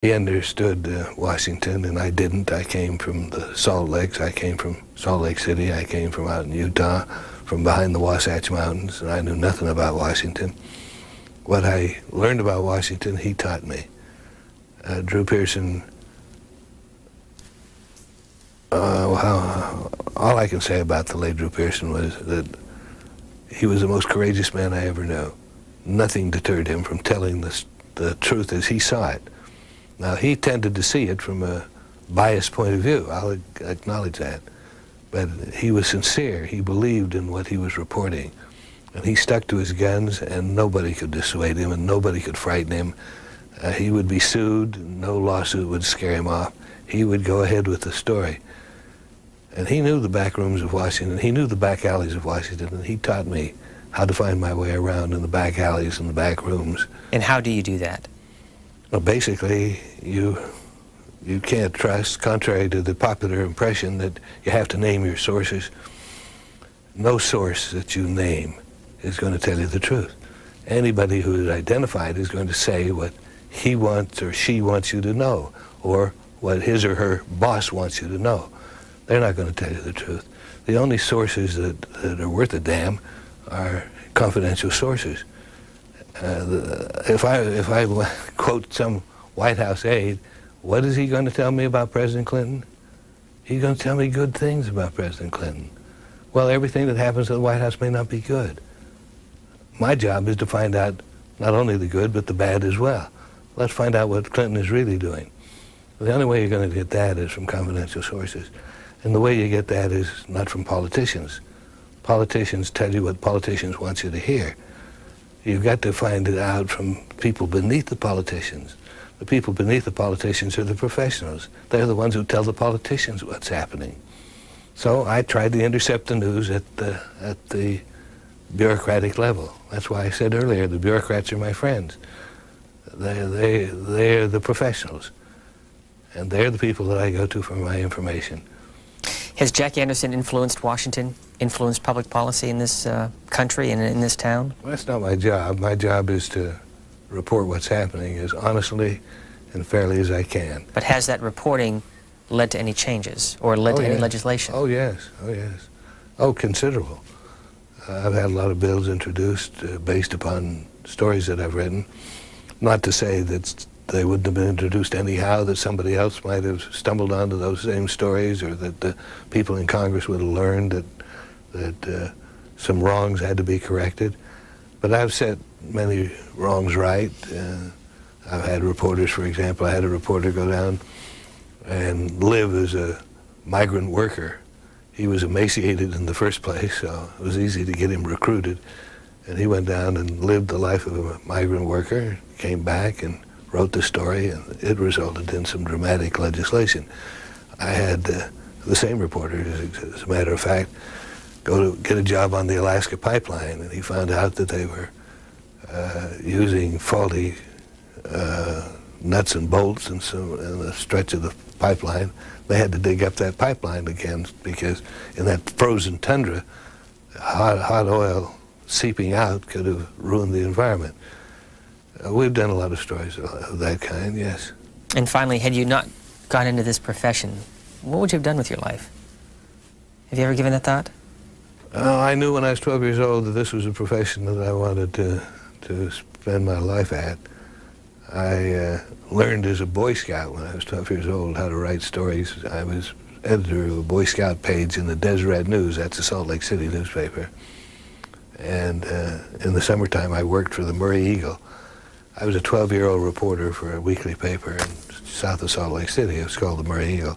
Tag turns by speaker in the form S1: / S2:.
S1: He understood Washington, and I didn't. I came from the Salt Lakes. I came from Salt Lake City. I came from out in Utah, from behind the Wasatch Mountains, and I knew nothing about Washington. What I learned about Washington, he taught me. Drew Pearson, all I can say about the late Drew Pearson was that he was the most courageous man I ever knew. Nothing deterred him from telling the truth as he saw it. Now, he tended to see it from a biased point of view. I'll acknowledge that. But he was sincere. He believed in what he was reporting. And he stuck to his guns, and nobody could dissuade him, and nobody could frighten him. He would be sued. No lawsuit would scare him off. He would go ahead with the story. And he knew the back rooms of Washington. He knew the back alleys of Washington, and he taught me how to find my way around in the back alleys and the back rooms.
S2: And how do you do that?
S1: Well, basically, you can't trust, contrary to the popular impression that you have to name your sources. No source that you name is going to tell you the truth. Anybody who is identified is going to say what he wants or she wants you to know, or what his or her boss wants you to know. They're not going to tell you the truth. The only sources that are worth a damn are confidential sources. If I quote some White House aide, what is he going to tell me about President Clinton? He's going to tell me good things about President Clinton. Well, everything that happens at the White House may not be good. My job is to find out not only the good, but the bad as well. Let's find out what Clinton is really doing. The only way you're going to get that is from confidential sources. And the way you get that is not from politicians. Politicians tell you what politicians want you to hear. You've got to find it out from people beneath the politicians. The people beneath the politicians are the professionals. They're the ones who tell the politicians what's happening. So I tried to intercept the news at the bureaucratic level. That's why I said earlier, the bureaucrats are my friends. They're the professionals. And they're the people that I go to for my information.
S2: Has Jack Anderson influenced Washington, influenced public policy in this country and in this town?
S1: Well, that's not my job. My job is to report what's happening as honestly and fairly as I can.
S2: But has that reporting led to any changes or led to any legislation?
S1: Oh, yes. Oh, yes. Oh, considerable. I've had a lot of bills introduced based upon stories that I've written. Not to say that they wouldn't have been introduced anyhow, that somebody else might have stumbled onto those same stories, or that the people in Congress would have learned that some wrongs had to be corrected. But I've set many wrongs right. I've had reporters, for example, I had a reporter go down and live as a migrant worker. He was emaciated in the first place, so it was easy to get him recruited. And he went down and lived the life of a migrant worker, came back and wrote the story, and it resulted in some dramatic legislation. I had the same reporter, as a matter of fact, go to get a job on the Alaska pipeline, and he found out that they were using faulty nuts and bolts and so in a stretch of the pipeline. They had to dig up that pipeline again because in that frozen tundra, hot oil seeping out could have ruined the environment. We've done a lot of stories of that kind, yes.
S2: And finally, had you not gone into this profession, what would you have done with your life? Have you ever given that thought?
S1: I knew when I was 12 years old that this was a profession that I wanted to spend my life at. I learned as a Boy Scout when I was 12 years old how to write stories. I was editor of a Boy Scout page in the Deseret News, that's a Salt Lake City newspaper. And in the summertime I worked for the Murray Eagle. I was a 12-year-old reporter for a weekly paper in south of Salt Lake City. It was called the Murray Eagle.